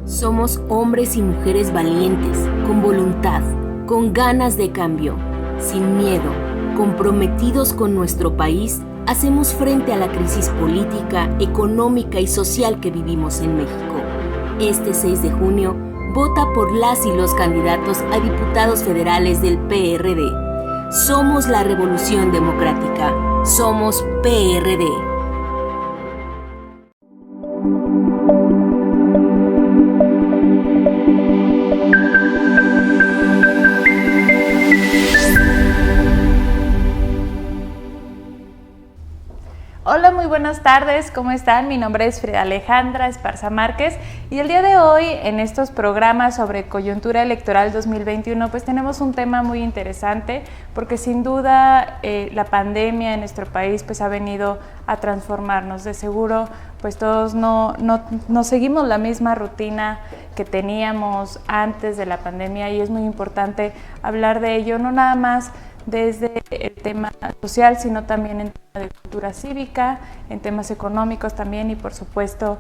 Somos hombres y mujeres valientes, con voluntad, con ganas de cambio, sin miedo, comprometidos con nuestro país. Hacemos frente a la crisis política, económica y social que vivimos en México. Este 6 de junio, vota por las y los candidatos a diputados federales del PRD. Somos la Revolución Democrática. Somos PRD. Hola, muy buenas tardes, ¿cómo están? Mi nombre es Frida Alejandra Esparza Márquez y el día de hoy en estos programas sobre coyuntura electoral 2021 pues tenemos un tema muy interesante porque sin duda la pandemia en nuestro país pues ha venido a transformarnos. De seguro pues todos no seguimos la misma rutina que teníamos antes de la pandemia y es muy importante hablar de ello, no nada más desde el tema social, sino también en temas de cultura cívica, en temas económicos también y por supuesto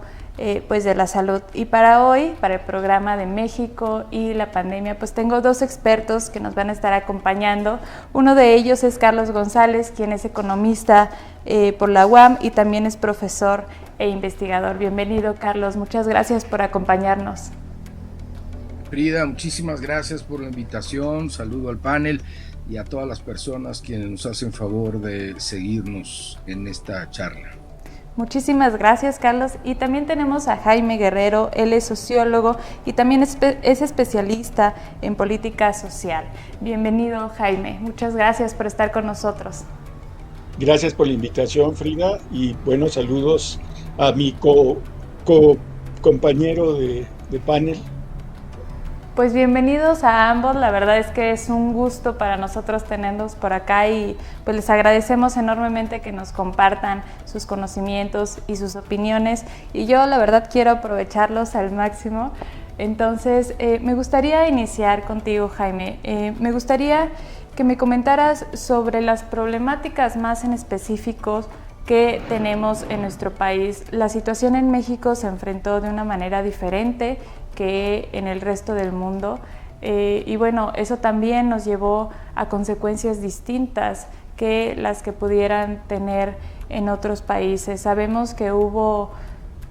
pues de la salud. Y para hoy, para el programa de México y la pandemia, pues tengo dos expertos que nos van a estar acompañando. Uno de ellos es Carlos González, quien es economista por la UAM y también es profesor e investigador. Bienvenido, Carlos, muchas gracias por acompañarnos. Frida, muchísimas gracias por la invitación, saludo al panel y a todas las personas quienes nos hacen favor de seguirnos en esta charla. Muchísimas gracias, Carlos. Y también tenemos a Jaime Guerrero, él es sociólogo y también es especialista en política social. Bienvenido, Jaime. Muchas gracias por estar con nosotros. Gracias por la invitación, Frida, y buenos saludos a mi compañero de panel. Pues bienvenidos a ambos, la verdad es que es un gusto para nosotros tenerlos por acá y pues les agradecemos enormemente que nos compartan sus conocimientos y sus opiniones y yo la verdad quiero aprovecharlos al máximo. Entonces me gustaría iniciar contigo, Jaime, me gustaría que me comentaras sobre las problemáticas más en específicos que tenemos en nuestro país. La situación en México se enfrentó de una manera diferente que en el resto del mundo y bueno, eso también nos llevó a consecuencias distintas que las que pudieran tener en otros países. Sabemos que hubo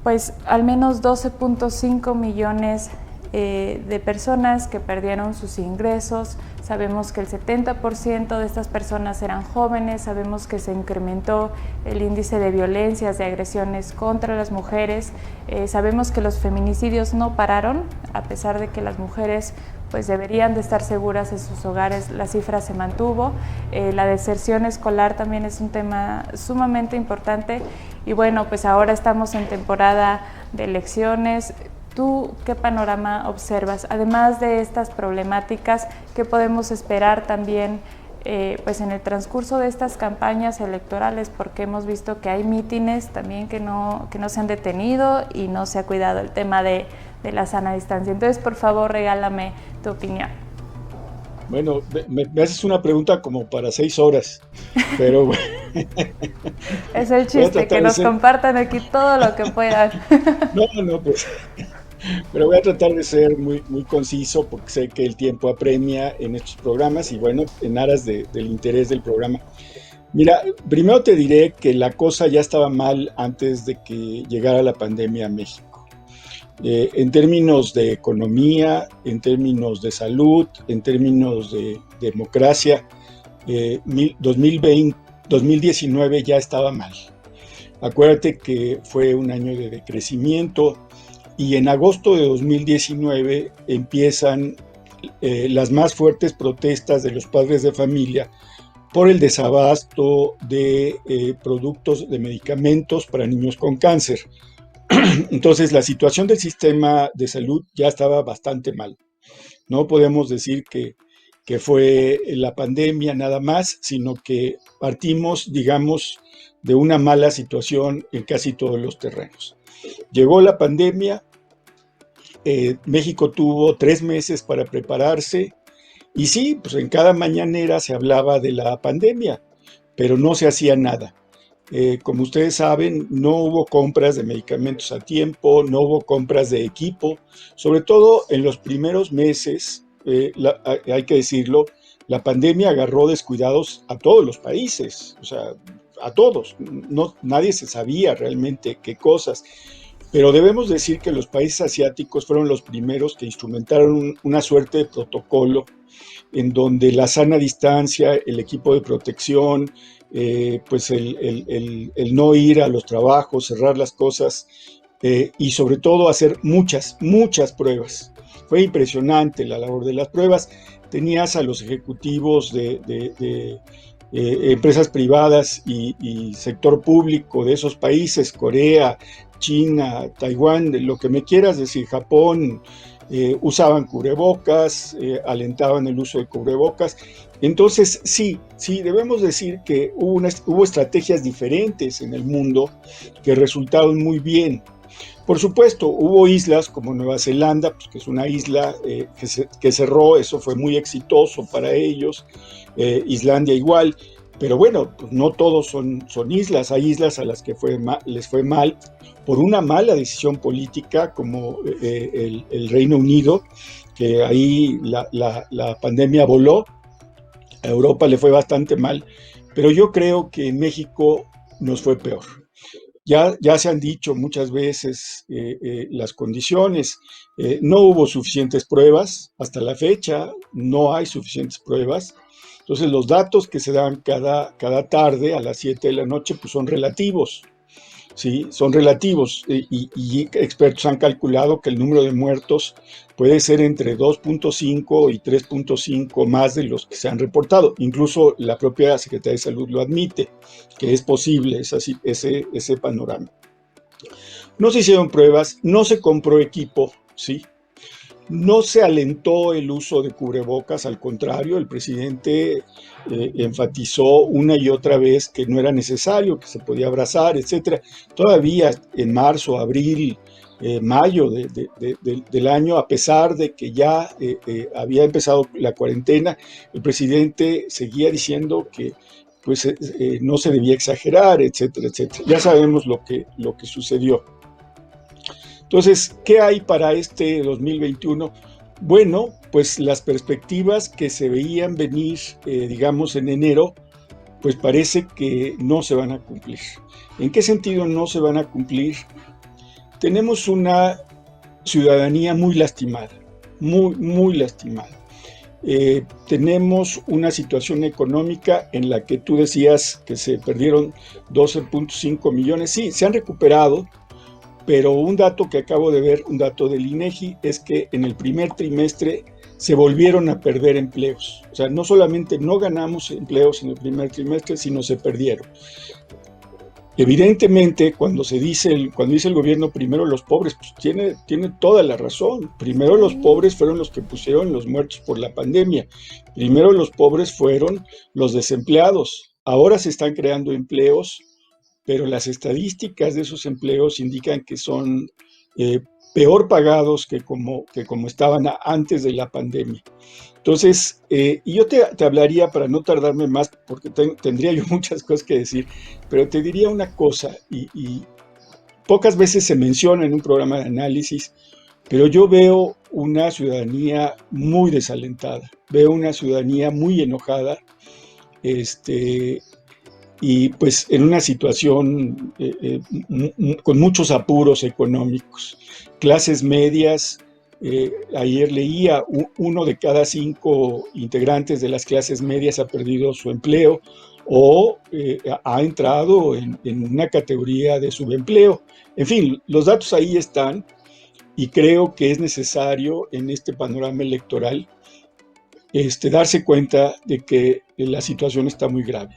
pues al menos 12.5 millones de personas que perdieron sus ingresos. Sabemos que el 70% de estas personas eran jóvenes, sabemos que se incrementó el índice de violencias, de agresiones contra las mujeres, sabemos que los feminicidios no pararon, a pesar de que las mujeres pues deberían de estar seguras en sus hogares, la cifra se mantuvo, la deserción escolar también es un tema sumamente importante y bueno, pues ahora estamos en temporada de elecciones. ¿Tú qué panorama observas? Además de estas problemáticas, ¿qué podemos esperar también pues en el transcurso de estas campañas electorales? Porque hemos visto que hay mítines también que no se han detenido y no se ha cuidado el tema de la sana distancia. Entonces, por favor, regálame tu opinión. Bueno, me haces una pregunta como para 6 horas, pero bueno. Es el chiste, que nos compartan aquí todo lo que puedan. No, pues... Pero voy a tratar de ser muy conciso porque sé que el tiempo apremia en estos programas y bueno, en aras del interés del programa. Mira, primero te diré que la cosa ya estaba mal antes de que llegara la pandemia a México. En términos de economía, en términos de salud, en términos de democracia, 2019 ya estaba mal. Acuérdate que fue un año de decrecimiento. Y en agosto de 2019 empiezan las más fuertes protestas de los padres de familia por el desabasto de productos de medicamentos para niños con cáncer. Entonces la situación del sistema de salud ya estaba bastante mal. No podemos decir que fue la pandemia nada más, sino que partimos, digamos, de una mala situación en casi todos los terrenos. Llegó la pandemia, México tuvo 3 meses para prepararse y sí, pues en cada mañanera se hablaba de la pandemia, pero no se hacía nada. Como ustedes saben, no hubo compras de medicamentos a tiempo, no hubo compras de equipo, sobre todo en los primeros meses, hay que decirlo, la pandemia agarró descuidados a todos los países, o sea, a todos, nadie se sabía realmente qué cosas. Pero debemos decir que los países asiáticos fueron los primeros que instrumentaron una suerte de protocolo en donde la sana distancia, el equipo de protección, pues el no ir a los trabajos, cerrar las cosas y sobre todo hacer muchas pruebas. Fue impresionante la labor de las pruebas. Tenías a los ejecutivos de empresas privadas y sector público de esos países, Corea, China, Taiwán, lo que me quieras decir, Japón, usaban cubrebocas, alentaban el uso de cubrebocas. Entonces, sí, debemos decir que hubo estrategias diferentes en el mundo que resultaron muy bien. Por supuesto, hubo islas como Nueva Zelanda, pues, que es una isla que cerró, eso fue muy exitoso para ellos, Islandia igual, pero bueno, pues no todos son islas, hay islas a las que les fue mal por una mala decisión política como el Reino Unido, que ahí la pandemia voló, a Europa le fue bastante mal, pero yo creo que en México nos fue peor. Ya se han dicho muchas veces las condiciones, no hubo suficientes pruebas, hasta la fecha no hay suficientes pruebas, entonces los datos que se dan cada tarde a las 7 de la noche pues son relativos, ¿sí? Son relativos y expertos han calculado que el número de muertos puede ser entre 2.5 y 3.5 más de los que se han reportado. Incluso la propia Secretaría de Salud lo admite, que es posible ese panorama. No se hicieron pruebas, no se compró equipo, ¿sí? No se alentó el uso de cubrebocas, al contrario, el presidente enfatizó una y otra vez que no era necesario, que se podía abrazar, etc. Todavía en marzo, abril, mayo del año, a pesar de que ya había empezado la cuarentena, el presidente seguía diciendo que pues, no se debía exagerar, etcétera, etcétera. Ya sabemos lo que sucedió. Entonces, ¿qué hay para este 2021? Bueno, pues las perspectivas que se veían venir, digamos, en enero, pues parece que no se van a cumplir. ¿En qué sentido no se van a cumplir? Tenemos una ciudadanía muy lastimada, muy lastimada. Tenemos una situación económica en la que tú decías que se perdieron 12.5 millones. Sí, se han recuperado, pero un dato que acabo de ver, un dato del INEGI, es que en el primer trimestre se volvieron a perder empleos. O sea, no solamente no ganamos empleos en el primer trimestre, sino se perdieron. Evidentemente, cuando dice el gobierno primero los pobres, pues tiene toda la razón. Primero los pobres fueron los que pusieron los muertos por la pandemia. Primero los pobres fueron los desempleados. Ahora se están creando empleos, pero las estadísticas de esos empleos indican que son peor pagados que como estaban antes de la pandemia. Entonces, y yo te hablaría, para no tardarme más, porque tendría yo muchas cosas que decir, pero te diría una cosa, y pocas veces se menciona en un programa de análisis, pero yo veo una ciudadanía muy desalentada, veo una ciudadanía muy enojada, y pues en una situación con muchos apuros económicos. Clases medias, ayer leía, 1 de cada 5 integrantes de las clases medias ha perdido su empleo o ha entrado en una categoría de subempleo. En fin, los datos ahí están y creo que es necesario en este panorama electoral darse cuenta de que la situación está muy grave.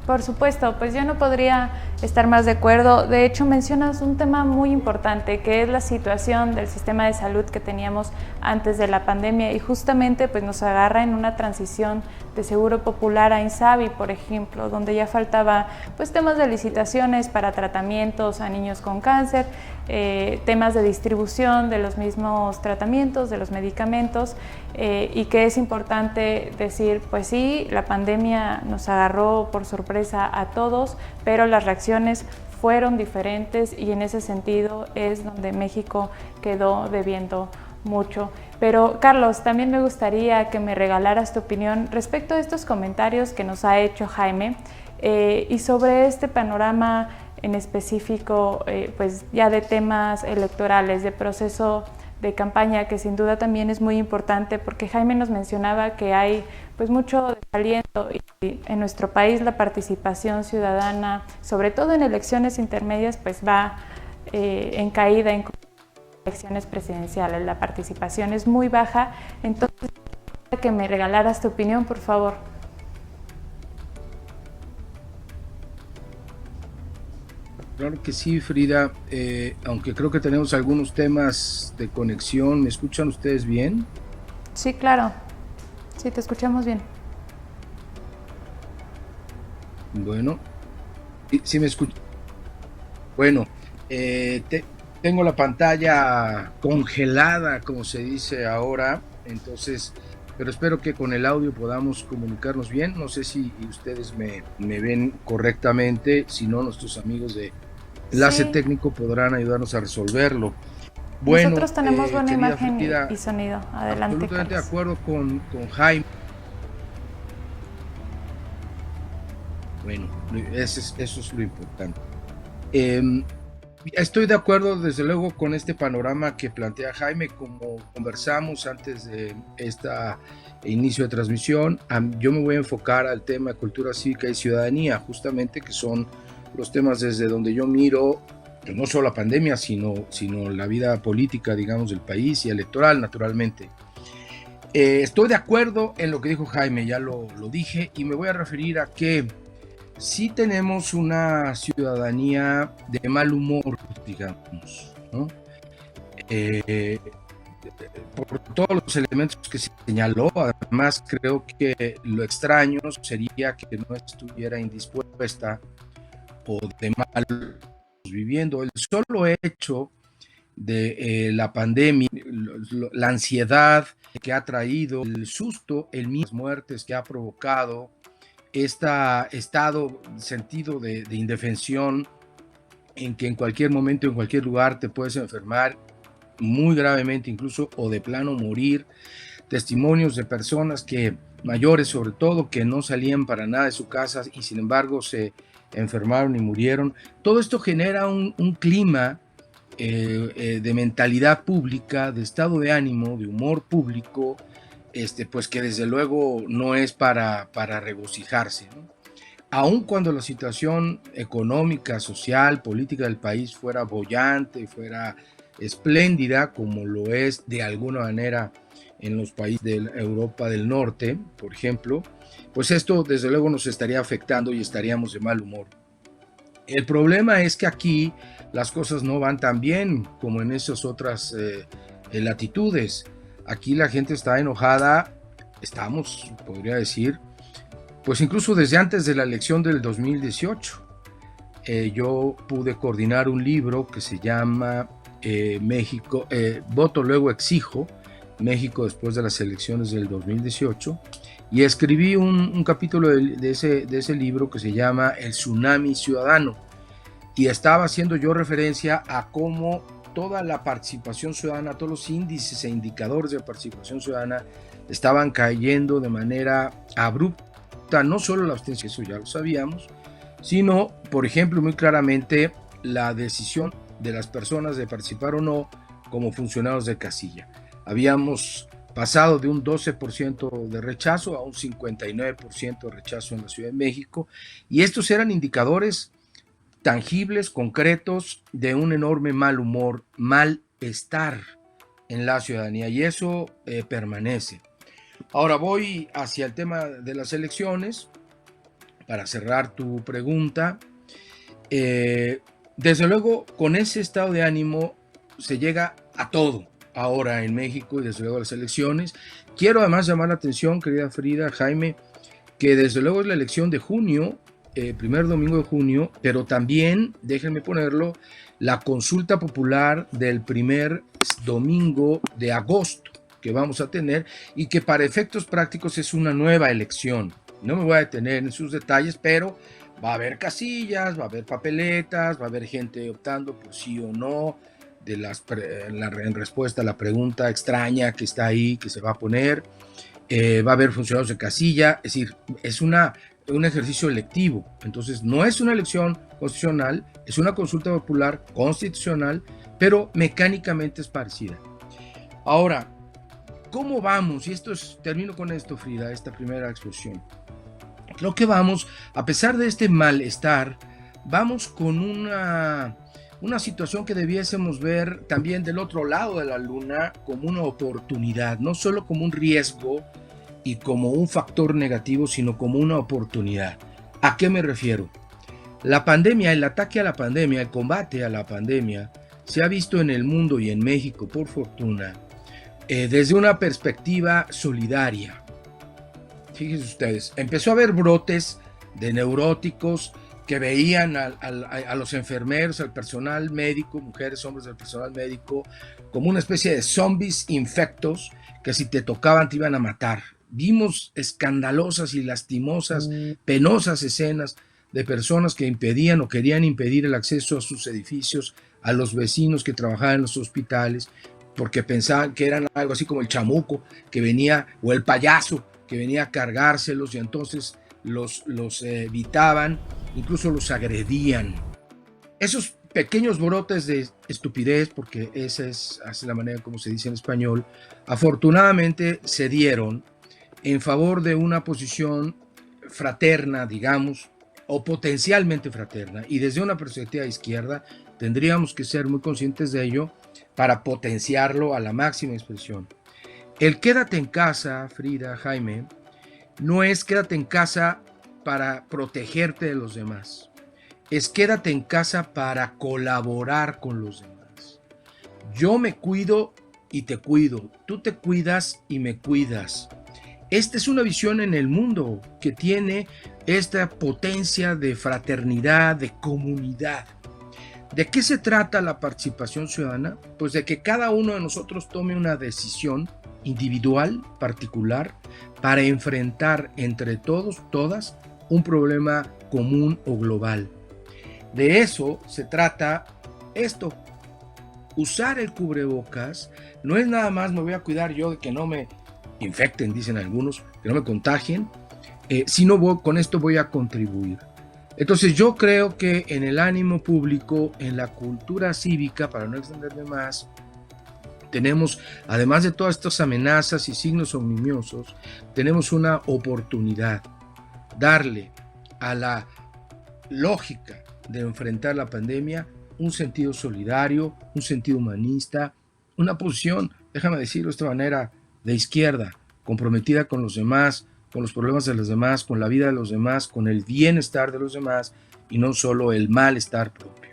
Por supuesto, pues yo no podría estar más de acuerdo. De hecho, mencionas un tema muy importante, que es la situación del sistema de salud que teníamos antes de la pandemia, y justamente pues nos agarra en una transición de Seguro Popular a INSABI, por ejemplo, donde ya faltaba pues temas de licitaciones para tratamientos a niños con cáncer. temas de distribución de los mismos tratamientos, de los medicamentos, y que es importante decir, pues sí, la pandemia nos agarró por sorpresa a todos, pero las reacciones fueron diferentes y en ese sentido es donde México quedó debiendo mucho. Pero Carlos, también me gustaría que me regalaras tu opinión respecto a estos comentarios que nos ha hecho Jaime y sobre este panorama en específico, pues ya de temas electorales, de proceso de campaña, que sin duda también es muy importante, porque Jaime nos mencionaba que hay pues mucho desaliento y en nuestro país la participación ciudadana, sobre todo en elecciones intermedias, pues va en caída en elecciones presidenciales. La participación es muy baja, entonces que me regalaras tu opinión, por favor. Claro que sí, Frida, aunque creo que tenemos algunos temas de conexión. ¿Me escuchan ustedes bien? Sí, claro. Sí, te escuchamos bien. Bueno, sí me escuchan. Bueno, tengo la pantalla congelada, como se dice ahora, entonces, pero espero que con el audio podamos comunicarnos bien. No sé si ustedes me ven correctamente, si no, nuestros amigos de Enlace Sí. Técnico podrán ayudarnos a resolverlo. Bueno, nosotros tenemos buena imagen Frida, y sonido. Adelante, absolutamente Carlos. de acuerdo con Jaime. Bueno, eso es lo importante. Estoy de acuerdo, desde luego, con este panorama que plantea Jaime. Como conversamos antes de este inicio de transmisión, yo me voy a enfocar al tema de cultura cívica y ciudadanía, justamente, que son los temas desde donde yo miro, pues no solo la pandemia, sino la vida política, digamos, del país y electoral, naturalmente. Estoy de acuerdo en lo que dijo Jaime, ya lo dije, y me voy a referir a que sí tenemos una ciudadanía de mal humor, digamos, ¿no? Por todos los elementos que se señaló. Además, creo que lo extraño sería que no estuviera indispuesta o de mal viviendo. El solo hecho de la pandemia, la ansiedad que ha traído, el susto, el miedo, las muertes que ha provocado, este sentido de indefensión, en que en cualquier momento, en cualquier lugar te puedes enfermar muy gravemente incluso, o de plano morir. Testimonios de personas mayores sobre todo, que no salían para nada de su casa y sin embargo se enfermaron y murieron. Todo esto genera un clima de mentalidad pública, de estado de ánimo, de humor público, pues que desde luego no es para regocijarse, ¿no? Aun cuando la situación económica, social, política del país fuera boyante, fuera espléndida, como lo es de alguna manera en los países de Europa del Norte, por ejemplo, pues esto desde luego nos estaría afectando y estaríamos de mal humor. El problema es que aquí las cosas no van tan bien como en esas otras latitudes. Aquí la gente está enojada, podría decir, pues incluso desde antes de la elección del 2018. Yo pude coordinar un libro que se llama México, Voto Luego Exijo, México después de las elecciones del 2018, y escribí un capítulo de ese libro que se llama El Tsunami Ciudadano, y estaba haciendo yo referencia a cómo toda la participación ciudadana, todos los índices e indicadores de participación ciudadana estaban cayendo de manera abrupta. No solo la abstención, eso ya lo sabíamos, sino, por ejemplo, muy claramente la decisión de las personas de participar o no como funcionarios de casilla. Habíamos pasado de un 12% de rechazo a un 59% de rechazo en la Ciudad de México, y estos eran indicadores tangibles, concretos, de un enorme mal humor, malestar en la ciudadanía, y eso permanece. Ahora voy hacia el tema de las elecciones, para cerrar tu pregunta. Desde luego, con ese estado de ánimo se llega a todo ahora en México, y desde luego a las elecciones. Quiero además llamar la atención, querida Frida, Jaime, que desde luego es la elección de junio, primer domingo de junio, pero también, déjenme ponerlo, la consulta popular del primer domingo de agosto que vamos a tener y que para efectos prácticos es una nueva elección. No me voy a detener en sus detalles, pero va a haber casillas, va a haber papeletas, va a haber gente optando por sí o no en respuesta a la pregunta extraña que está ahí, que se va a poner. Va a haber funcionarios de casilla, es decir, es un ejercicio electivo. Entonces no es una elección constitucional, es una consulta popular constitucional, pero mecánicamente es parecida. Ahora, ¿cómo vamos? Y termino con esto, Frida, esta primera exposición. Creo que vamos, a pesar de este malestar, vamos con una situación que debiésemos ver también del otro lado de la luna como una oportunidad, no solo como un riesgo y como un factor negativo, sino como una oportunidad. ¿A qué me refiero? La pandemia, el ataque a la pandemia, el combate a la pandemia, se ha visto en el mundo y en México, por fortuna, desde una perspectiva solidaria. Fíjense ustedes, empezó a haber brotes de neuróticos que veían a los enfermeros, al personal médico, mujeres, hombres del personal médico, como una especie de zombies infectos que si te tocaban te iban a matar. Vimos escandalosas y lastimosas, penosas escenas de personas que impedían o querían impedir el acceso a sus edificios, a los vecinos que trabajaban en los hospitales, porque pensaban que eran algo así como el chamuco que venía, o el payaso que venía a cargárselos, y entonces los evitaban, incluso los agredían. Esos pequeños brotes de estupidez, porque esa es la manera como se dice en español, afortunadamente se dieron en favor de una posición fraterna, digamos, o potencialmente fraterna, y desde una perspectiva de izquierda tendríamos que ser muy conscientes de ello para potenciarlo a la máxima expresión. El quédate en casa, Frida, Jaime, no es quédate en casa para protegerte de los demás, es quédate en casa para colaborar con los demás. Yo me cuido y te cuido, tú te cuidas y me cuidas. Esta es una visión en el mundo que tiene esta potencia de fraternidad, de comunidad. ¿De qué se trata la participación ciudadana? Pues de que cada uno de nosotros tome una decisión individual, particular, para enfrentar entre todos, todas, un problema común o global. De eso se trata esto. Usar el cubrebocas no es nada más me voy a cuidar yo de que no me infecten, dicen algunos, que no me contagien, sino con esto voy a contribuir. Entonces yo creo que en el ánimo público, en la cultura cívica, para no extenderme más, tenemos, además de todas estas amenazas y signos ominosos, tenemos una oportunidad, darle a la lógica de enfrentar la pandemia un sentido solidario, un sentido humanista, una posición, déjame decirlo de esta manera, de izquierda, comprometida con los demás, con los problemas de los demás, con la vida de los demás, con el bienestar de los demás y no solo el malestar propio.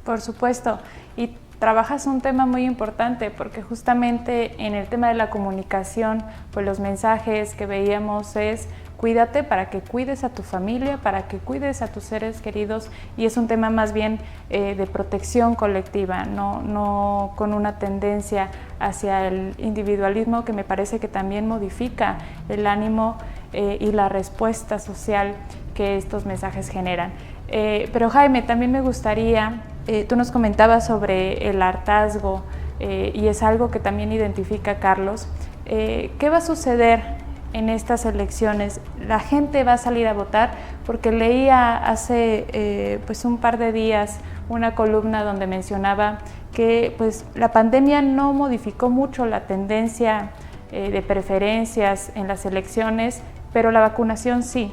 Por supuesto, y trabajas un tema muy importante porque justamente en el tema de la comunicación, pues los mensajes que veíamos es cuídate para que cuides a tu familia, para que cuides a tus seres queridos, y es un tema más bien de protección colectiva, no con una tendencia hacia el individualismo que me parece que también modifica el ánimo y la respuesta social que estos mensajes generan. Pero Jaime, también me gustaría, tú nos comentabas sobre el hartazgo y es algo que también identifica Carlos. ¿Qué va a suceder en estas elecciones? La gente va a salir a votar, porque leía hace pues un par de días una columna donde mencionaba que pues la pandemia no modificó mucho la tendencia de preferencias en las elecciones, pero la vacunación sí,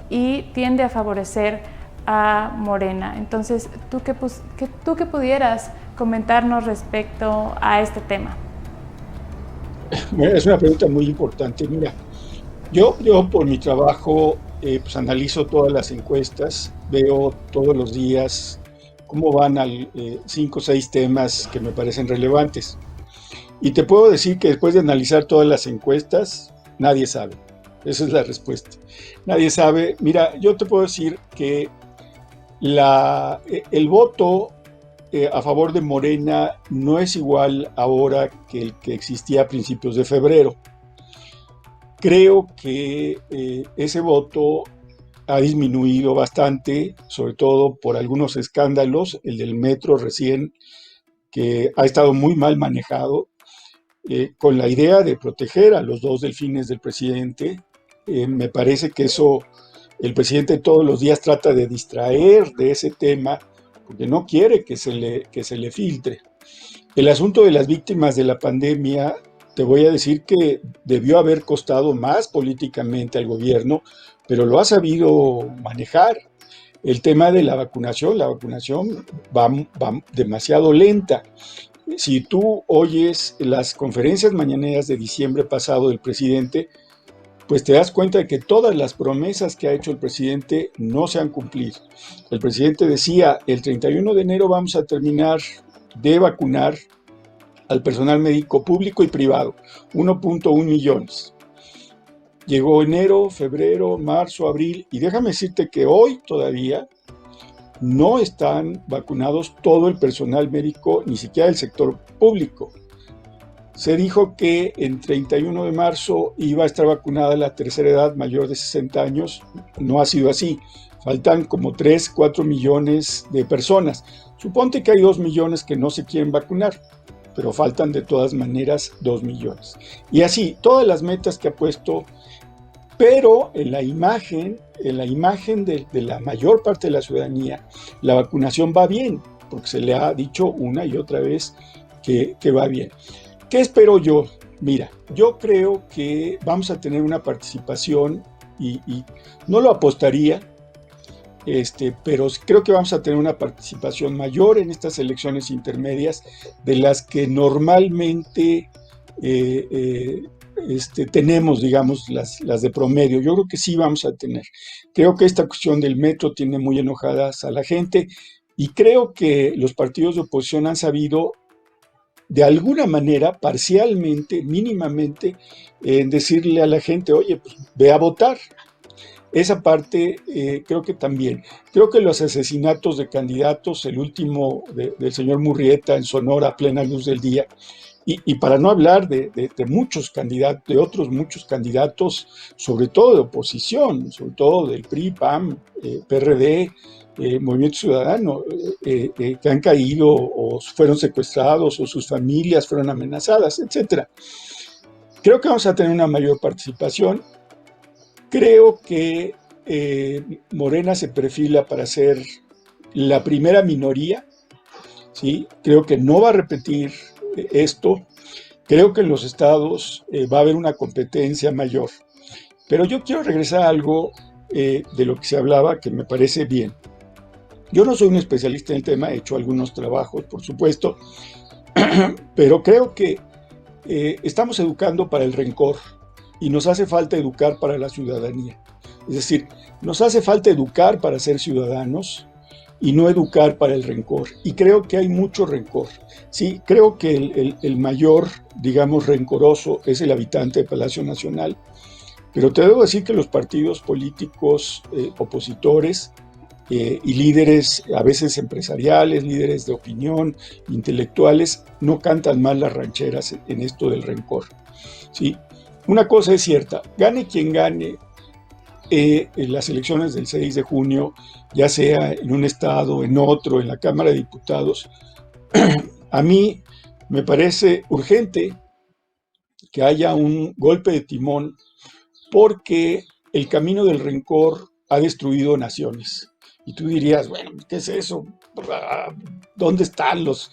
y tiende a favorecer a Morena. Entonces, ¿tú qué pudieras comentarnos respecto a este tema? Es una pregunta muy importante. Mira, yo por mi trabajo pues analizo todas las encuestas, veo todos los días cómo van 5 o 6 temas que me parecen relevantes. Y te puedo decir que después de analizar todas las encuestas, nadie sabe. Esa es la respuesta. Nadie sabe. Mira, yo te puedo decir que el voto a favor de Morena no es igual ahora que el que existía a principios de febrero. Creo que ese voto ha disminuido bastante, sobre todo por algunos escándalos, el del metro recién, que ha estado muy mal manejado, con la idea de proteger a los dos delfines del presidente. Me parece que eso el presidente todos los días trata de distraer de ese tema, porque no quiere que se le filtre. El asunto de las víctimas de la pandemia, te voy a decir que debió haber costado más políticamente al gobierno, pero lo ha sabido manejar. El tema de la vacunación va demasiado lenta. Si tú oyes las conferencias mañaneras de diciembre pasado del presidente, pues te das cuenta de que todas las promesas que ha hecho el presidente no se han cumplido. El presidente decía, el 31 de enero vamos a terminar de vacunar al personal médico público y privado, 1.1 millones. Llegó enero, febrero, marzo, abril, y déjame decirte que hoy todavía no están vacunados todo el personal médico, ni siquiera el sector público. Se dijo que en 31 de marzo iba a estar vacunada la tercera edad mayor de 60 años. No ha sido así. Faltan como 3, 4 millones de personas. Suponte que hay 2 millones que no se quieren vacunar, pero faltan de todas maneras 2 millones. Y así, todas las metas que ha puesto, pero en la imagen de la mayor parte de la ciudadanía, la vacunación va bien, porque se le ha dicho una y otra vez que va bien. ¿Qué espero yo? Mira, yo creo que vamos a tener una participación y no lo apostaría, pero creo que vamos a tener una participación mayor en estas elecciones intermedias de las que normalmente tenemos, digamos, las de promedio. Yo creo que sí vamos a tener. Creo que esta cuestión del metro tiene muy enojadas a la gente y creo que los partidos de oposición han sabido de alguna manera, parcialmente, mínimamente, decirle a la gente, oye, pues ve a votar. Esa parte creo que también. Creo que los asesinatos de candidatos, el último del señor Murrieta en Sonora a plena luz del día, y para no hablar de muchos candidatos, de otros muchos candidatos, sobre todo de oposición, sobre todo del PRI, PAN, PRD, Movimiento Ciudadano, que han caído o fueron secuestrados o sus familias fueron amenazadas, etc. Creo que vamos a tener una mayor participación. Creo que Morena se perfila para ser la primera minoría, ¿sí? Creo que no va a repetir esto. Creo que en los estados va a haber una competencia mayor. Pero yo quiero regresar a algo de lo que se hablaba que me parece bien. Yo no soy un especialista en el tema, he hecho algunos trabajos, por supuesto, pero creo que estamos educando para el rencor y nos hace falta educar para la ciudadanía. Es decir, nos hace falta educar para ser ciudadanos y no educar para el rencor. Y creo que hay mucho rencor. Sí, creo que el mayor, digamos, rencoroso es el habitante de Palacio Nacional, pero te debo decir que los partidos políticos opositores y líderes, a veces empresariales, líderes de opinión, intelectuales, no cantan mal las rancheras en esto del rencor. ¿Sí? Una cosa es cierta, gane quien gane en las elecciones del 6 de junio, ya sea en un estado, en otro, en la Cámara de Diputados, a mí me parece urgente que haya un golpe de timón porque el camino del rencor ha destruido naciones. Y tú dirías, bueno, ¿qué es eso? ¿Dónde están los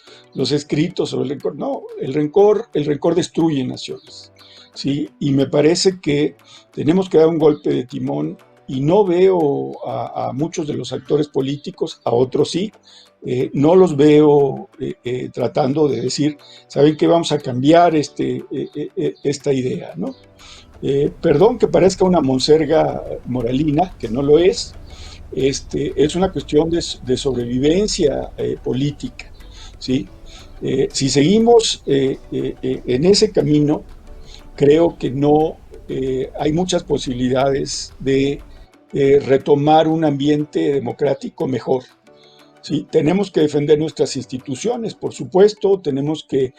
escritos sobre el rencor? No, el rencor destruye naciones, ¿sí? Y me parece que tenemos que dar un golpe de timón y no veo a muchos de los actores políticos, a otros sí, no los veo tratando de decir, ¿saben qué? Vamos a cambiar esta idea, ¿no? Perdón que parezca una monserga moralina, que no lo es. Es una cuestión de sobrevivencia política, ¿sí? Si seguimos en ese camino, creo que no hay muchas posibilidades de retomar un ambiente democrático mejor. ¿Sí? Tenemos que defender nuestras instituciones, por supuesto, tenemos que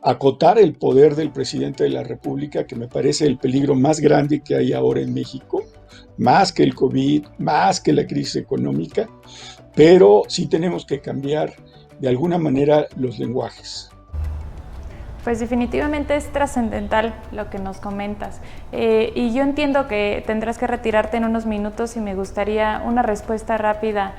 acotar el poder del presidente de la República, que me parece el peligro más grande que hay ahora en México, más que el COVID, más que la crisis económica, pero sí tenemos que cambiar de alguna manera los lenguajes. Pues definitivamente es trascendental lo que nos comentas. Y yo entiendo que tendrás que retirarte en unos minutos y me gustaría una respuesta rápida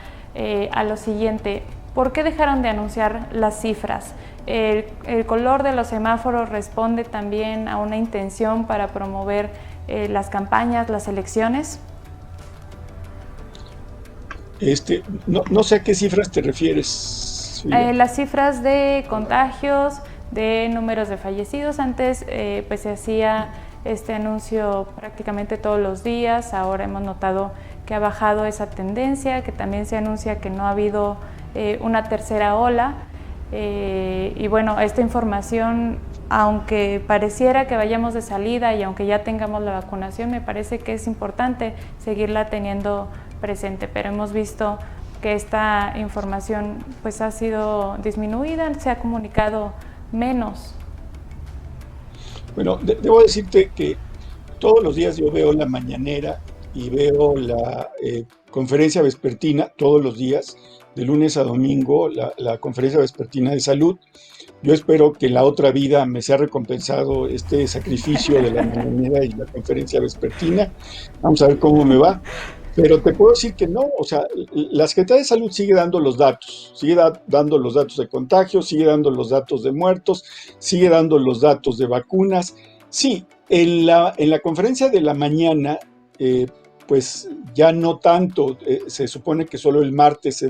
a lo siguiente. ¿Por qué dejaron de anunciar las cifras? ¿El color de los semáforos responde también a una intención para promover las campañas, las elecciones? No sé a qué cifras te refieres. Las cifras de contagios, de números de fallecidos. Antes pues se hacía este anuncio prácticamente todos los días, ahora hemos notado que ha bajado esa tendencia, que también se anuncia que no ha habido una tercera ola. Y bueno, esta información, aunque pareciera que vayamos de salida y aunque ya tengamos la vacunación, me parece que es importante seguirla teniendo presente, pero hemos visto que esta información pues ha sido disminuida, se ha comunicado menos. Bueno, debo decirte que todos los días yo veo la mañanera y veo la conferencia vespertina todos los días, de lunes a domingo, la conferencia vespertina de salud. Yo espero que en la otra vida me sea recompensado este sacrificio de la mañanera y la conferencia vespertina. Vamos a ver cómo me va. Pero te puedo decir que no, o sea, la Secretaría de Salud sigue dando los datos, sigue dando los datos de contagios, sigue dando los datos de muertos, sigue dando los datos de vacunas. Sí, en la conferencia de la mañana, pues ya no tanto, se supone que solo el martes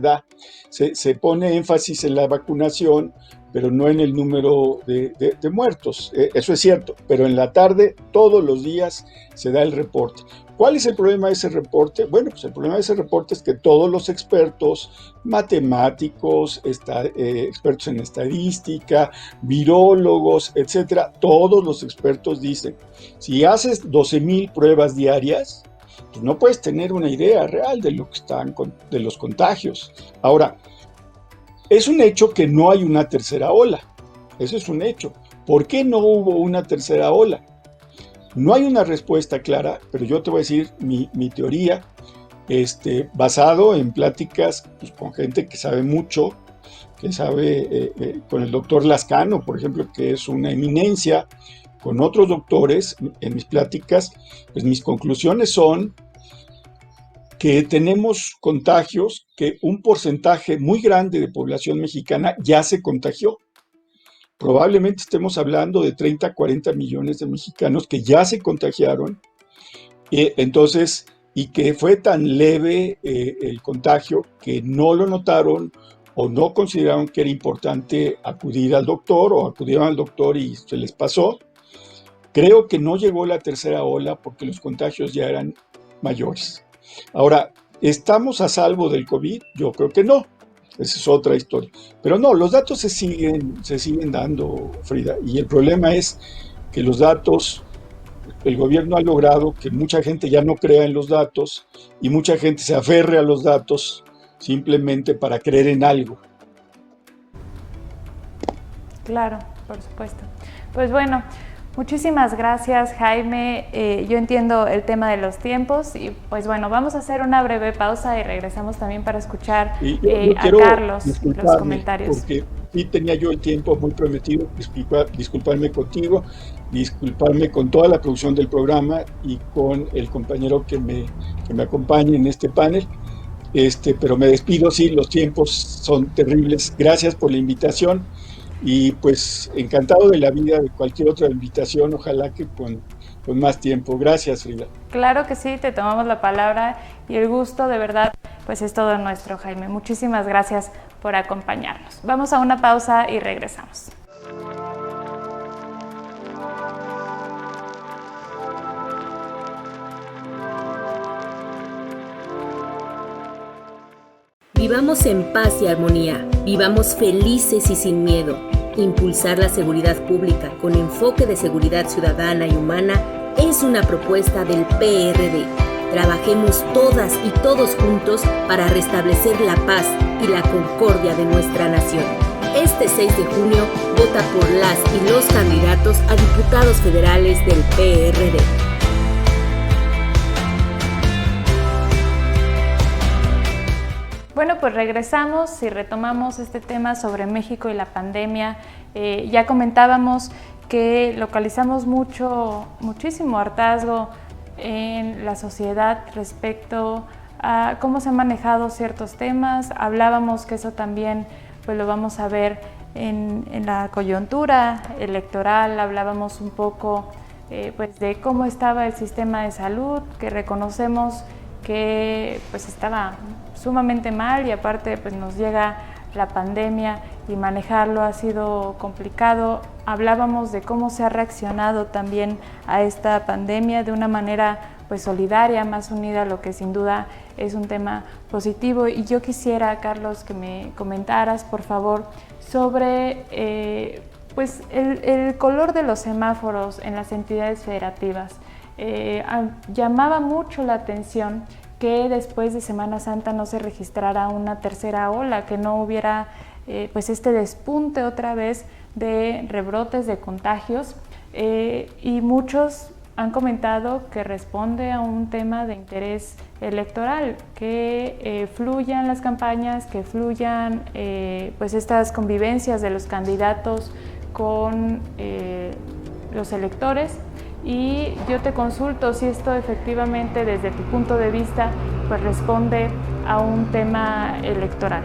se pone énfasis en la vacunación, pero no en el número de muertos, eso es cierto, pero en la tarde todos los días se da el reporte. ¿Cuál es el problema de ese reporte? Bueno, pues el problema de ese reporte es que todos los expertos, matemáticos, expertos en estadística, virólogos, etcétera, todos los expertos dicen, si haces 12,000 pruebas diarias, pues no puedes tener una idea real de lo que de los contagios. Ahora, es un hecho que no hay una tercera ola. Eso es un hecho. ¿Por qué no hubo una tercera ola? No hay una respuesta clara, pero yo te voy a decir mi teoría, basado en pláticas pues, con gente que sabe mucho, que sabe, con el doctor Lascano, por ejemplo, que es una eminencia, con otros doctores en mis pláticas, pues mis conclusiones son que tenemos contagios, que un porcentaje muy grande de población mexicana ya se contagió. Probablemente estemos hablando de 30, 40 millones de mexicanos que ya se contagiaron, entonces, y que fue tan leve el contagio que no lo notaron o no consideraron que era importante acudir al doctor o acudieron al doctor y se les pasó. Creo que no llegó la tercera ola porque los contagios ya eran mayores. Ahora, ¿estamos a salvo del COVID? Yo creo que no. Esa es otra historia. Pero no, los datos se siguen dando, Frida. Y el problema es que los datos, el gobierno ha logrado que mucha gente ya no crea en los datos y mucha gente se aferre a los datos simplemente para creer en algo. Claro, por supuesto. Pues bueno, muchísimas gracias, Jaime. Yo entiendo el tema de los tiempos y pues bueno, vamos a hacer una breve pausa y regresamos también para escuchar a Carlos los comentarios. Porque sí tenía yo el tiempo muy prometido, disculparme contigo, disculparme con toda la producción del programa y con el compañero que me acompaña en este panel. Pero me despido, sí, los tiempos son terribles. Gracias por la invitación. Y pues encantado de la vida de cualquier otra invitación, ojalá que con más tiempo. Gracias, Frida. Claro que sí, te tomamos la palabra y el gusto de verdad pues es todo nuestro, Jaime. Muchísimas gracias por acompañarnos. Vamos a una pausa y regresamos. Vivamos en paz y armonía, vivamos felices y sin miedo. Impulsar la seguridad pública con enfoque de seguridad ciudadana y humana es una propuesta del PRD. Trabajemos todas y todos juntos para restablecer la paz y la concordia de nuestra nación. Este 6 de junio, vota por las y los candidatos a diputados federales del PRD. Bueno, pues regresamos y retomamos este tema sobre México y la pandemia. Ya comentábamos que localizamos muchísimo hartazgo en la sociedad respecto a cómo se han manejado ciertos temas. Hablábamos que eso también pues lo vamos a ver en la coyuntura electoral. Hablábamos un poco pues de cómo estaba el sistema de salud, que reconocemos que pues estaba sumamente mal, y aparte pues nos llega la pandemia y manejarlo ha sido complicado. Hablábamos de cómo se ha reaccionado también a esta pandemia de una manera pues solidaria, más unida, lo que sin duda es un tema positivo. Y yo quisiera, Carlos, que me comentaras, por favor, sobre pues el color de los semáforos en las entidades federativas. Llamaba mucho la atención que después de Semana Santa no se registrara una tercera ola, que no hubiera pues este despunte otra vez de rebrotes, de contagios, y muchos han comentado que responde a un tema de interés electoral, que fluyan las campañas, que fluyan pues estas convivencias de los candidatos con los electores. Y yo te consulto si esto efectivamente desde tu punto de vista pues responde a un tema electoral.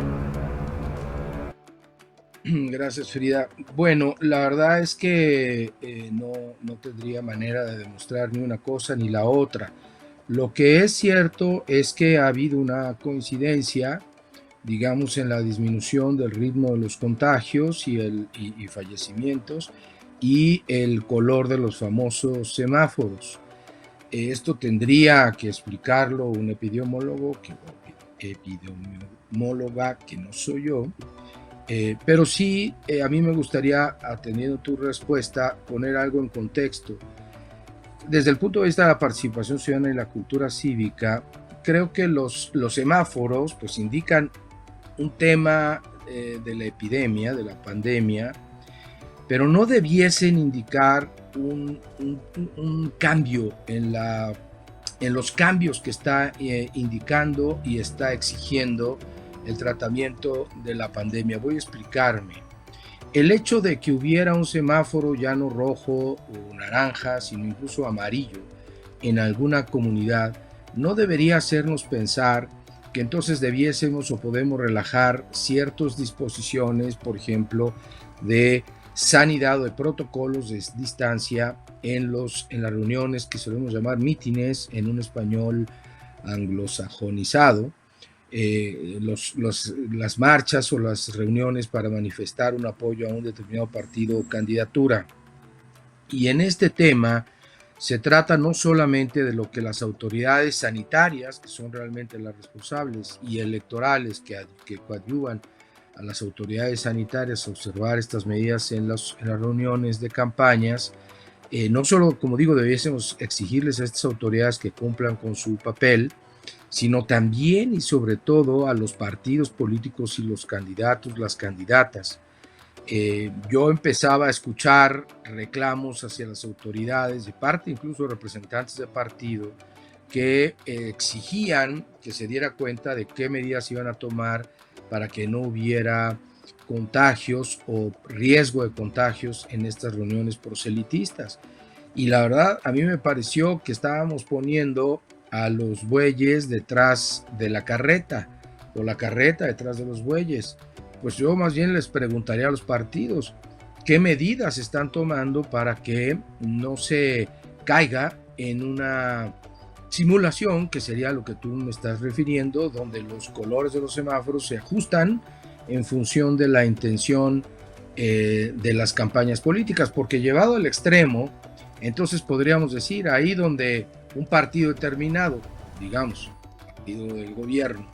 Gracias, Frida. Bueno, la verdad es que no tendría manera de demostrar ni una cosa ni la otra. Lo que es cierto es que ha habido una coincidencia, digamos, en la disminución del ritmo de los contagios y fallecimientos, y el color de los famosos semáforos. Esto tendría que explicarlo un epidemióloga, que no soy yo, pero sí, a mí me gustaría, atendiendo tu respuesta, poner algo en contexto. Desde el punto de vista de la participación ciudadana y la cultura cívica, creo que los semáforos pues indican un tema de la epidemia, de la pandemia, pero no debiesen indicar un cambio en los cambios que está indicando y está exigiendo el tratamiento de la pandemia. Voy a explicarme. El hecho de que hubiera un semáforo ya no rojo o naranja, sino incluso amarillo en alguna comunidad, no debería hacernos pensar que entonces debiésemos o podemos relajar ciertas disposiciones, por ejemplo, de sanidad o de protocolos de distancia en las reuniones que solemos llamar mítines en un español anglosajonizado, las marchas o las reuniones para manifestar un apoyo a un determinado partido o candidatura. Y en este tema se trata no solamente de lo que las autoridades sanitarias, que son realmente las responsables, y electorales que coadyuvan a las autoridades sanitarias a observar estas medidas en las reuniones de campañas. No solo, como digo, debiésemos exigirles a estas autoridades que cumplan con su papel, sino también y sobre todo a los partidos políticos y los candidatos, las candidatas. Yo empezaba a escuchar reclamos hacia las autoridades, de parte incluso de representantes de partido, que exigían que se diera cuenta de qué medidas iban a tomar para que no hubiera contagios o riesgo de contagios en estas reuniones proselitistas. Y la verdad, a mí me pareció que estábamos poniendo a los bueyes detrás de la carreta, o la carreta detrás de los bueyes. Pues yo más bien les preguntaría a los partidos, ¿qué medidas están tomando para que no se caiga en una simulación, que sería lo que tú me estás refiriendo, donde los colores de los semáforos se ajustan en función de la intención de las campañas políticas? Porque llevado al extremo, entonces podríamos decir, ahí donde un partido determinado, digamos, partido del gobierno,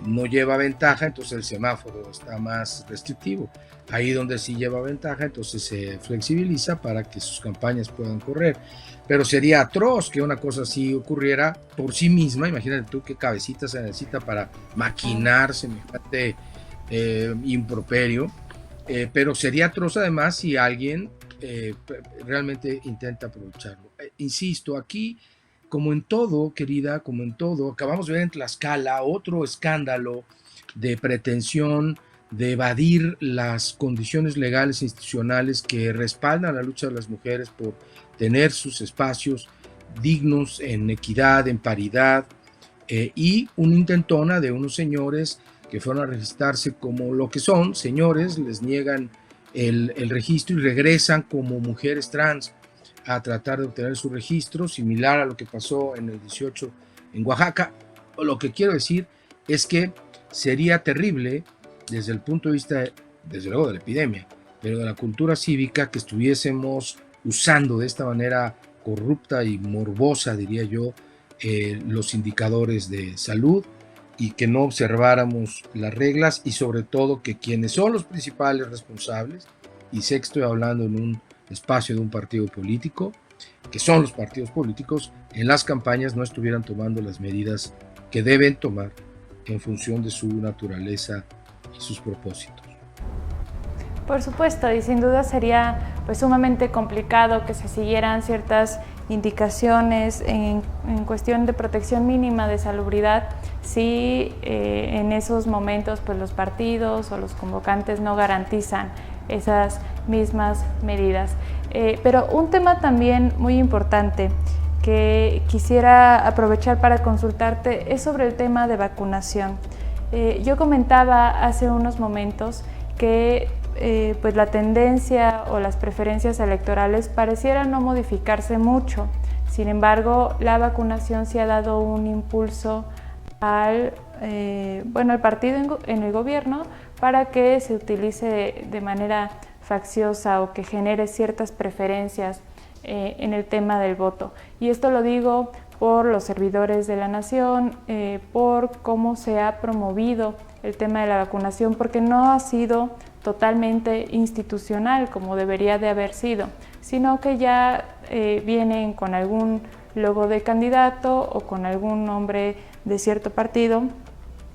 no lleva ventaja, entonces el semáforo está más restrictivo. Ahí donde sí lleva ventaja, entonces se flexibiliza para que sus campañas puedan correr. Pero sería atroz que una cosa así ocurriera por sí misma. Imagínate tú qué cabecita se necesita para maquinar semejante improperio. Pero sería atroz además si alguien realmente intenta aprovecharlo. Insisto, aquí, como en todo, querida, como en todo, acabamos de ver en Tlaxcala otro escándalo de pretensión de evadir las condiciones legales e institucionales que respaldan la lucha de las mujeres por tener sus espacios dignos, en equidad, en paridad, y una intentona de unos señores que fueron a registrarse como lo que son, señores, les niegan el registro y regresan como mujeres trans a tratar de obtener su registro, similar a lo que pasó en el 18 en Oaxaca. Lo que quiero decir es que sería terrible desde el punto de vista, desde luego, de la epidemia, pero de la cultura cívica, que estuviésemos usando de esta manera corrupta y morbosa, diría yo, los indicadores de salud, y que no observáramos las reglas, y sobre todo que quienes son los principales responsables, y sé que estoy hablando en un espacio de un partido político, que son los partidos políticos, en las campañas no estuvieran tomando las medidas que deben tomar en función de su naturaleza y sus propósitos. Por supuesto, y sin duda sería pues sumamente complicado que se siguieran ciertas indicaciones en cuestión de protección mínima de salubridad si en esos momentos pues los partidos o los convocantes no garantizan esas mismas medidas. Pero un tema también muy importante que quisiera aprovechar para consultarte es sobre el tema de vacunación. Yo comentaba hace unos momentos que pues la tendencia o las preferencias electorales parecieran no modificarse mucho. Sin embargo, la vacunación sí ha dado un impulso al partido en el gobierno para que se utilice de manera facciosa o que genere ciertas preferencias en el tema del voto. Y esto lo digo por los servidores de la nación, por cómo se ha promovido el tema de la vacunación, porque no ha sido totalmente institucional como debería de haber sido, sino que ya vienen con algún logo de candidato o con algún nombre de cierto partido.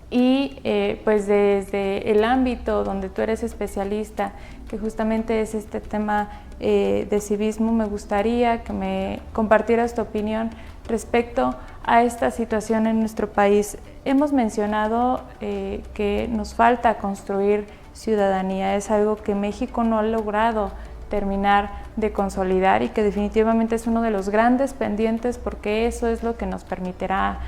Y pues desde el ámbito donde tú eres especialista, que justamente es este tema de civismo, me gustaría que me compartieras tu opinión respecto a esta situación en nuestro país. Hemos mencionado que nos falta construir ciudadanía, es algo que México no ha logrado terminar de consolidar y que definitivamente es uno de los grandes pendientes, porque eso es lo que nos permitirá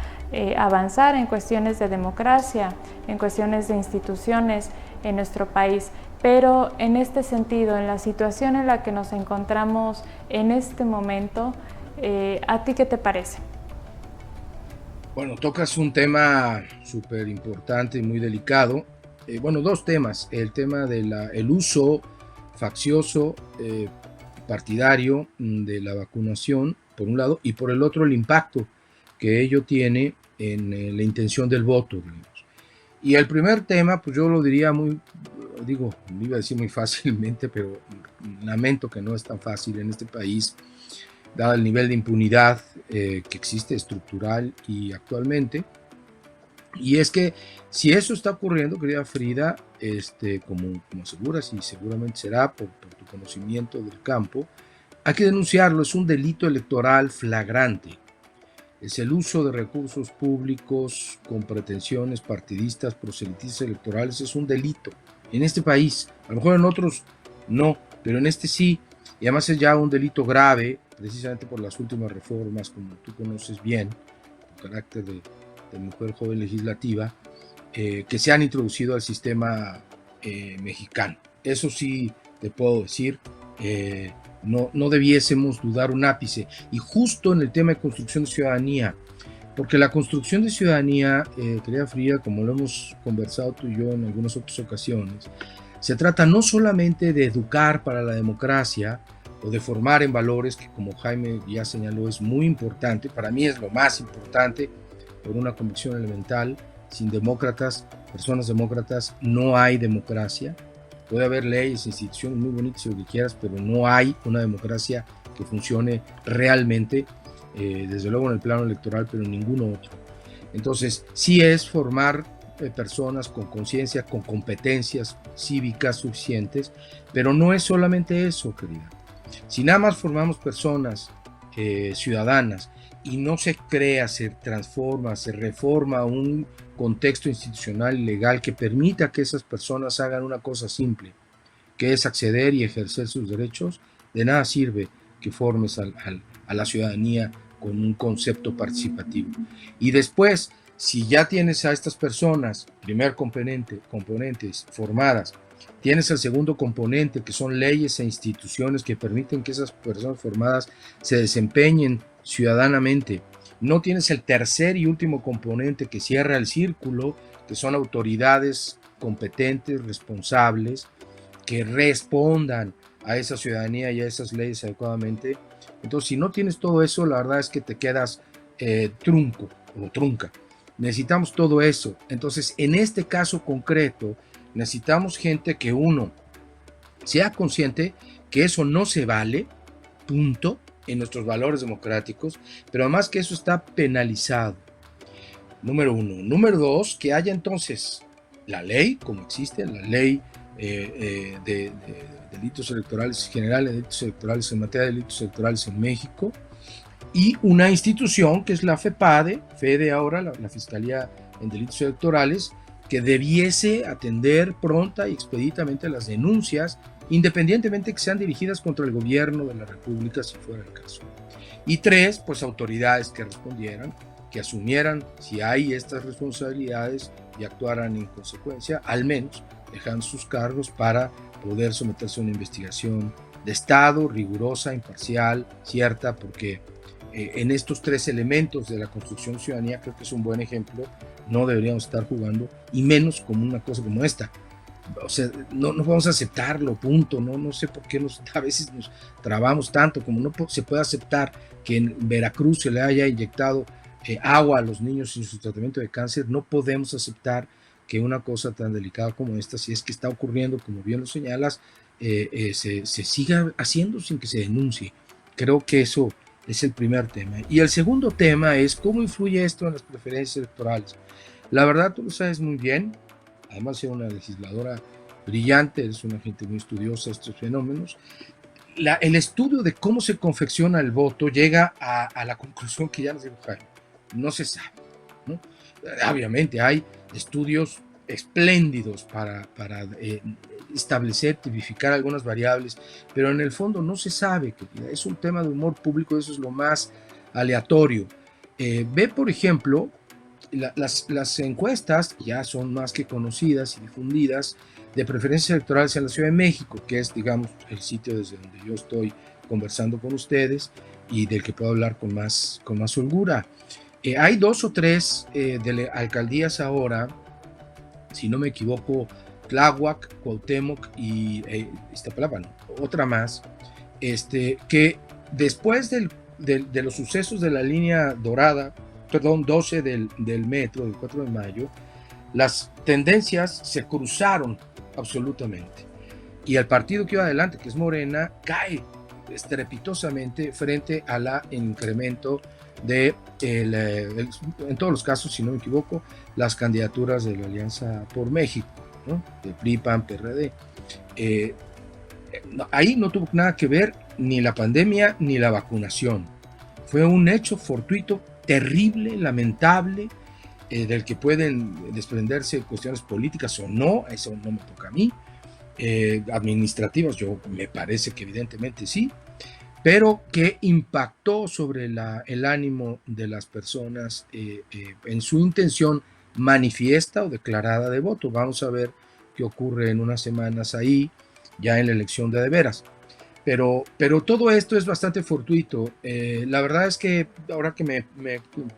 avanzar en cuestiones de democracia, en cuestiones de instituciones en nuestro país. Pero en este sentido, en la situación en la que nos encontramos en este momento, ¿a ti qué te parece? Bueno, tocas un tema súper importante y muy delicado. Dos temas. El tema del uso faccioso, partidario de la vacunación, por un lado, y por el otro el impacto que ello tiene en la intención del voto, digamos. Y el primer tema, pues yo lo diría iba a decir muy fácilmente, pero lamento que no es tan fácil en este país, dado el nivel de impunidad que existe estructural y actualmente. Y es que si eso está ocurriendo, querida Frida, como aseguras, y seguramente será por tu conocimiento del campo, hay que denunciarlo. Es un delito electoral flagrante. Es el uso de recursos públicos con pretensiones partidistas, proselitistas electorales. Es un delito en este país. A lo mejor en otros no, pero en este sí. Y además es ya un delito grave, precisamente por las últimas reformas, como tú conoces bien, tu carácter de mujer joven legislativa, que se han introducido al sistema mexicano. Eso sí te puedo decir, no debiésemos dudar un ápice. Y justo en el tema de construcción de ciudadanía, porque la construcción de ciudadanía, querida Frida, como lo hemos conversado tú y yo en algunas otras ocasiones, se trata no solamente de educar para la democracia o de formar en valores, que como Jaime ya señaló es muy importante, para mí es lo más importante, por una convicción elemental, sin demócratas, personas demócratas, no hay democracia. Puede haber leyes, instituciones muy bonitas y lo que quieras, pero no hay una democracia que funcione realmente, desde luego en el plano electoral, pero en ninguno otro. Entonces, sí es formar personas con conciencia, con competencias cívicas suficientes, pero no es solamente eso, querida. Si nada más formamos personas ciudadanas y no se crea, se transforma, se reforma un contexto institucional y legal que permita que esas personas hagan una cosa simple, que es acceder y ejercer sus derechos, de nada sirve que formes a la ciudadanía con un concepto participativo. Y después, si ya tienes a estas personas, primer componentes formadas, tienes el segundo componente, que son leyes e instituciones que permiten que esas personas formadas se desempeñen ciudadanamente. No tienes el tercer y último componente que cierra el círculo, que son autoridades competentes, responsables, que respondan a esa ciudadanía y a esas leyes adecuadamente. Entonces, si no tienes todo eso, la verdad es que te quedas trunco o trunca. Necesitamos todo eso. Entonces, en este caso concreto, necesitamos gente que, uno, sea consciente que eso no se vale, punto, en nuestros valores democráticos, pero además que eso está penalizado. Número uno. Número dos, que haya entonces la ley, como existe, la ley de delitos electorales generales, delitos electorales en materia de delitos electorales en México, y una institución que es la FEPADE ahora, la Fiscalía en Delitos Electorales, que debiese atender pronta y expeditamente las denuncias, independientemente que sean dirigidas contra el gobierno de la República, si fuera el caso. Y tres, pues autoridades que respondieran, que asumieran si hay estas responsabilidades y actuaran en consecuencia, al menos dejando sus cargos para poder someterse a una investigación de Estado, rigurosa, imparcial, cierta, porque en estos tres elementos de la construcción de ciudadanía creo que es un buen ejemplo. No deberíamos estar jugando, y menos como una cosa como esta. O sea, no vamos a aceptarlo, punto. No sé por qué a veces nos trabamos tanto, como no se puede aceptar que en Veracruz se le haya inyectado agua a los niños en su tratamiento de cáncer. No podemos aceptar que una cosa tan delicada como esta, si es que está ocurriendo, como bien lo señalas, se siga haciendo sin que se denuncie. Creo que eso es el primer tema. Y el segundo tema es cómo influye esto en las preferencias electorales. La verdad, tú lo sabes muy bien, además de una legisladora brillante, eres una gente muy estudiosa de estos fenómenos. El estudio de cómo se confecciona el voto llega a la conclusión que ya nos dijo Jaime, no se sabe, ¿no? Obviamente hay estudios espléndidos para establecer, tipificar algunas variables, pero en el fondo no se sabe, es un tema de humor público, eso es lo más aleatorio. Ve, por ejemplo, las encuestas ya son más que conocidas y difundidas de preferencias electorales en la Ciudad de México, que es, digamos, el sitio desde donde yo estoy conversando con ustedes y del que puedo hablar con más holgura. Hay 2 o 3 alcaldías ahora, si no me equivoco, Tláhuac, Cuauhtémoc y Iztapalapa, no, otra más, que después de los sucesos de la línea dorada, 12 del metro, del 4 de mayo, las tendencias se cruzaron absolutamente. Y el partido que iba adelante, que es Morena, cae estrepitosamente frente al incremento de, en todos los casos, si no me equivoco, las candidaturas de la Alianza por México, ¿no? De PRI, PAN, PRD. Ahí no tuvo nada que ver ni la pandemia ni la vacunación. Fue un hecho fortuito, terrible, lamentable, del que pueden desprenderse cuestiones políticas o no, eso no me toca a mí, administrativas, me parece que evidentemente sí, pero que impactó sobre el ánimo de las personas en su intención manifiesta o declarada de voto. Vamos a ver qué ocurre en unas semanas ahí, ya en la elección de veras. Pero todo esto es bastante fortuito. La verdad es que ahora que me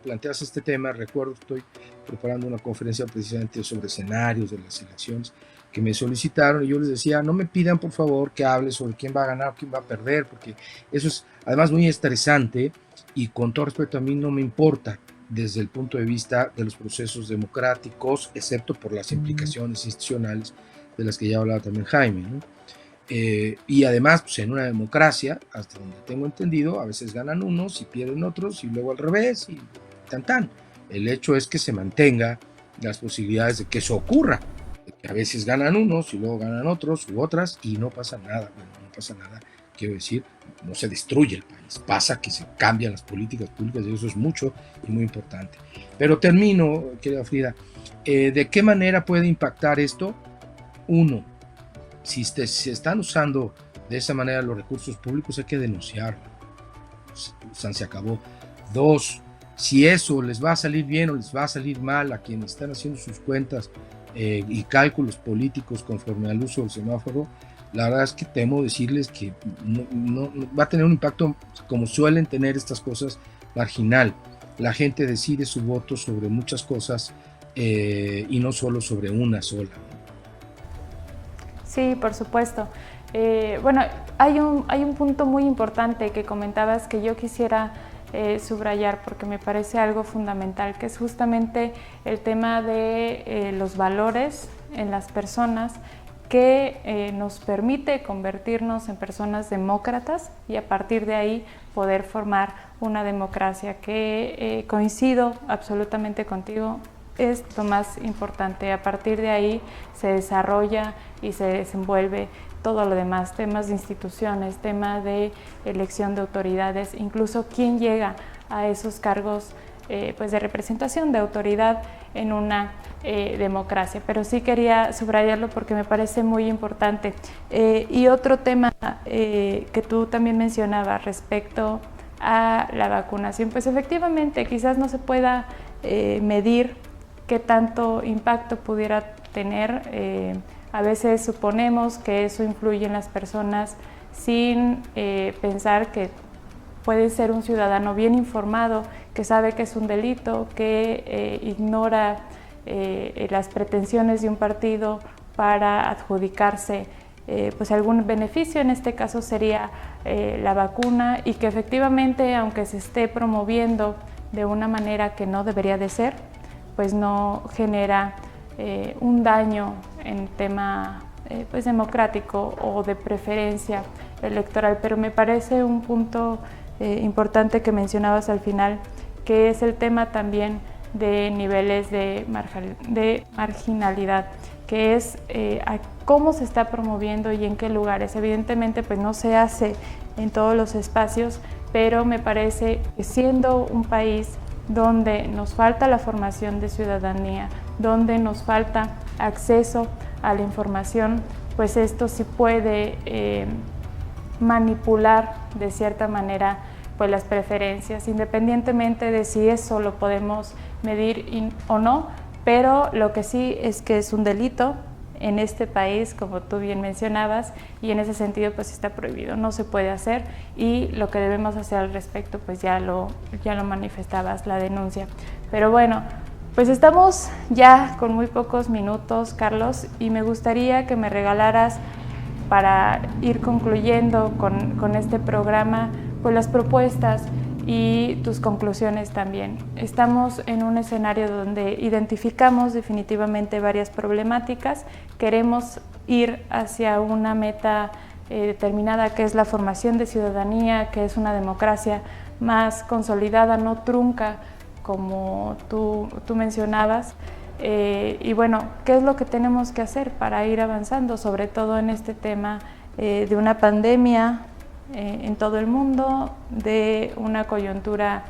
planteas este tema, recuerdo que estoy preparando una conferencia precisamente sobre escenarios de las elecciones que me solicitaron, y yo les decía, no me pidan por favor que hable sobre quién va a ganar o quién va a perder, porque eso es además muy estresante y con todo respeto a mí no me importa. desde el punto de vista de los procesos democráticos, excepto por las implicaciones institucionales de las que ya hablaba también Jaime, ¿no? Y además, pues en una democracia, hasta donde tengo entendido, a veces ganan unos y pierden otros, y luego al revés, y tan. El hecho es que se mantenga las posibilidades de que eso ocurra, de que a veces ganan unos y luego ganan otros u otras, y no pasa nada. Bueno, no pasa nada, quiero decir, no se destruye el país, pasa que se cambian las políticas públicas, y eso es mucho y muy importante. Pero termino, querida Frida, ¿de qué manera puede impactar esto? Uno, si se están usando de esa manera los recursos públicos, hay que denunciarlo. Se acabó. Dos, si eso les va a salir bien o les va a salir mal a quienes están haciendo sus cuentas y cálculos políticos conforme al uso del semáforo, la verdad es que temo decirles que no va a tener un impacto, como suelen tener estas cosas, marginal. La gente decide su voto sobre muchas cosas y no solo sobre una sola. Sí, por supuesto. Bueno, hay un punto muy importante que comentabas que yo quisiera subrayar porque me parece algo fundamental, que es justamente el tema de los valores en las personas que nos permite convertirnos en personas demócratas y a partir de ahí poder formar una democracia que coincido absolutamente contigo, es lo más importante. A partir de ahí se desarrolla y se desenvuelve todo lo demás, temas de instituciones, temas de elección de autoridades, incluso quién llega a esos cargos pues de representación, de autoridad en una democracia. Pero sí quería subrayarlo porque me parece muy importante. Y otro tema que tú también mencionabas respecto a la vacunación, pues efectivamente quizás no se pueda medir qué tanto impacto pudiera tener. A veces suponemos que eso influye en las personas sin pensar que puede ser un ciudadano bien informado, que sabe que es un delito, que ignora las pretensiones de un partido para adjudicarse pues algún beneficio, en este caso sería la vacuna, y que efectivamente, aunque se esté promoviendo de una manera que no debería de ser, pues no genera un daño en tema pues democrático o de preferencia electoral. Pero me parece un punto importante que mencionabas al final, que es el tema también de niveles de marginalidad, que es cómo se está promoviendo y en qué lugares. Evidentemente pues no se hace en todos los espacios, pero me parece que siendo un país donde nos falta la formación de ciudadanía, donde nos falta acceso a la información, pues esto sí puede manipular de cierta manera pues las preferencias, independientemente de si eso lo podemos medir o no, pero lo que sí es que es un delito en este país, como tú bien mencionabas, y en ese sentido pues está prohibido, no se puede hacer, y lo que debemos hacer al respecto pues ya lo manifestabas, la denuncia. Pero bueno, pues estamos ya con muy pocos minutos, Carlos, y me gustaría que me regalaras, para ir concluyendo con este programa, pues las propuestas y tus conclusiones también. Estamos en un escenario donde identificamos definitivamente varias problemáticas, queremos ir hacia una meta determinada, que es la formación de ciudadanía, que es una democracia más consolidada, no trunca, como tú mencionabas. Y bueno, ¿qué es lo que tenemos que hacer para ir avanzando, sobre todo en este tema de una pandemia en todo el mundo, de una coyuntura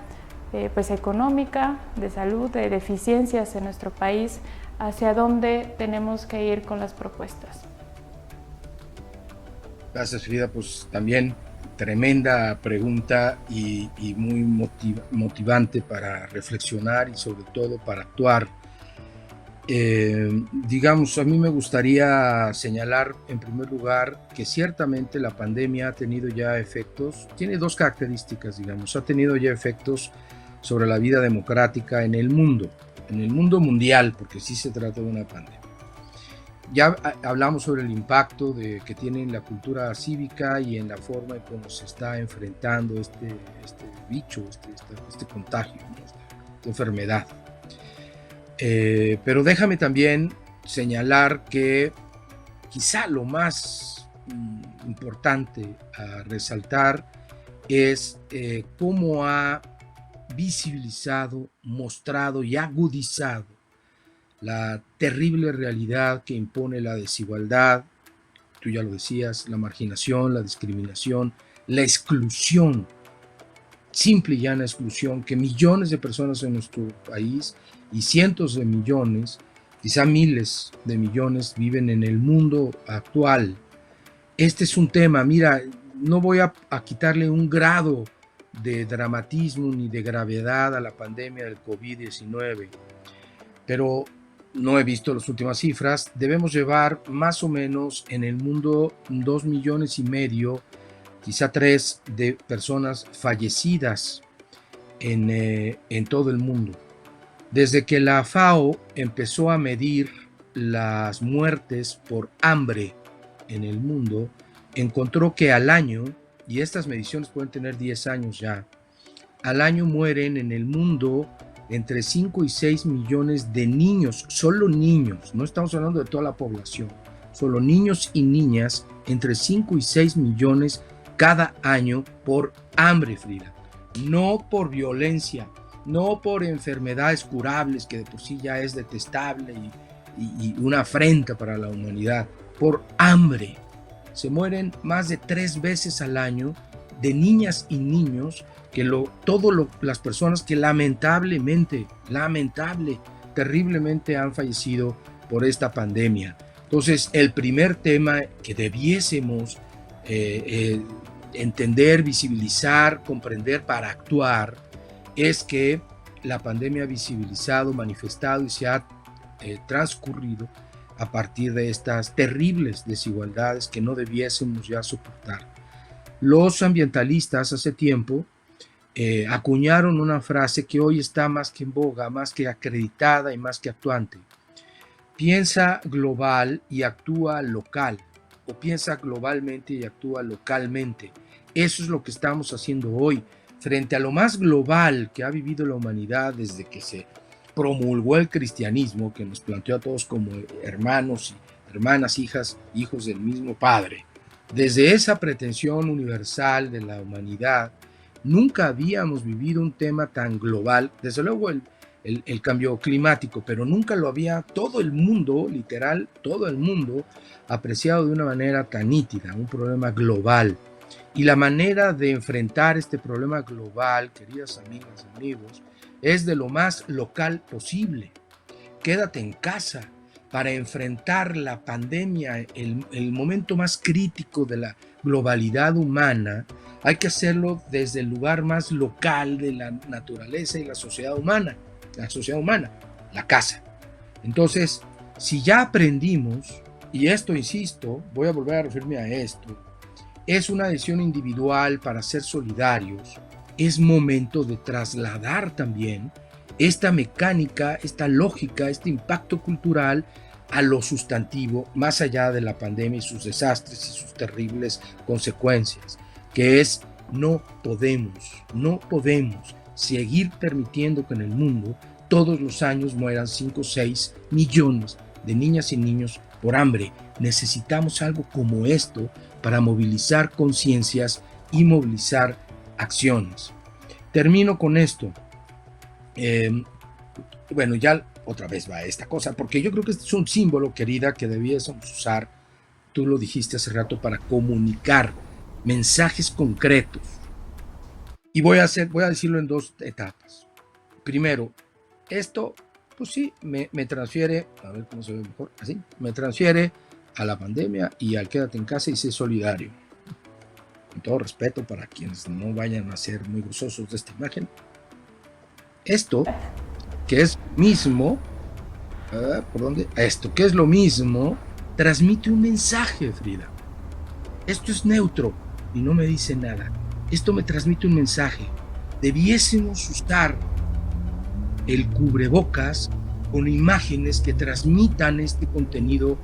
pues económica, de salud, de deficiencias en nuestro país? ¿Hacia dónde tenemos que ir con las propuestas? Gracias, Frida. Pues también tremenda pregunta y muy motivante para reflexionar y sobre todo para actuar. Digamos, a mí me gustaría señalar en primer lugar que ciertamente la pandemia ha tenido ya efectos, tiene dos características, digamos, ha tenido ya efectos sobre la vida democrática en el mundo mundial, porque sí se trata de una pandemia. Ya hablamos sobre el impacto que tiene en la cultura cívica y en la forma en cómo se está enfrentando este bicho, este contagio, ¿no? enfermedad. Pero déjame también señalar que quizá lo más importante a resaltar es cómo ha visibilizado, mostrado y agudizado la terrible realidad que impone la desigualdad, tú ya lo decías, la marginación, la discriminación, la exclusión, simple y llana exclusión, que millones de personas en nuestro país y cientos de millones, quizá miles de millones, viven en el mundo actual. Este es un tema, mira, no voy a quitarle un grado de dramatismo ni de gravedad a la pandemia del COVID-19, pero no he visto las últimas cifras. Debemos llevar más o menos en el mundo 2,5 millones, quizá 3, de personas fallecidas en todo el mundo. Desde que la FAO empezó a medir las muertes por hambre en el mundo, encontró que al año, y estas mediciones pueden tener 10 años ya, al año mueren en el mundo entre 5 y 6 millones de niños, solo niños, no estamos hablando de toda la población, solo niños y niñas, entre 5 y 6 millones cada año por hambre, Frida. No por violencia, no por enfermedades curables, que de por sí ya es detestable y una afrenta para la humanidad, por hambre. Se mueren más de 3 veces al año de niñas y niños, las personas que terriblemente han fallecido por esta pandemia. Entonces, el primer tema que debiésemos entender, visibilizar, comprender para actuar, es que la pandemia ha visibilizado, manifestado y se ha transcurrido a partir de estas terribles desigualdades que no debiésemos ya soportar. Los ambientalistas hace tiempo acuñaron una frase que hoy está más que en boga, más que acreditada y más que actuante. Piensa global y actúa local, o piensa globalmente y actúa localmente. Eso es lo que estamos haciendo hoy, frente a lo más global que ha vivido la humanidad desde que se promulgó el cristianismo, que nos planteó a todos como hermanos y hermanas, hijas, hijos del mismo Padre. Desde esa pretensión universal de la humanidad, nunca habíamos vivido un tema tan global, desde luego el cambio climático, pero nunca lo había todo el mundo, literal, todo el mundo, apreciado de una manera tan nítida, un problema global. Y la manera de enfrentar este problema global, queridas amigas y amigos, es de lo más local posible. Quédate en casa para enfrentar la pandemia, el momento más crítico de la globalidad humana. Hay que hacerlo desde el lugar más local de la naturaleza y la sociedad humana, la casa. Entonces, si ya aprendimos, y esto, insisto, voy a volver a referirme a esto, es una decisión individual para ser solidarios, es momento de trasladar también esta mecánica, esta lógica, este impacto cultural a lo sustantivo, más allá de la pandemia y sus desastres y sus terribles consecuencias, que es no podemos seguir permitiendo que en el mundo todos los años mueran 5 o 6 millones de niñas y niños por hambre. Necesitamos algo como esto para movilizar conciencias y movilizar acciones. Termino con esto. Bueno, ya otra vez va esta cosa, porque yo creo que este es un símbolo, querida, que debiésemos usar, tú lo dijiste hace rato, para comunicar mensajes concretos. Y voy a decirlo en 2 etapas. Primero, esto, pues sí, me transfiere, a ver cómo se ve mejor, así, me transfiere a la pandemia y al quédate en casa y sé solidario. Con todo respeto para quienes no vayan a ser muy gozosos de esta imagen. Esto, que es mismo, ¿por dónde? Esto, que es lo mismo, transmite un mensaje, Frida. Esto es neutro y no me dice nada. Esto me transmite un mensaje. Debiésemos usar el cubrebocas con imágenes que transmitan este contenido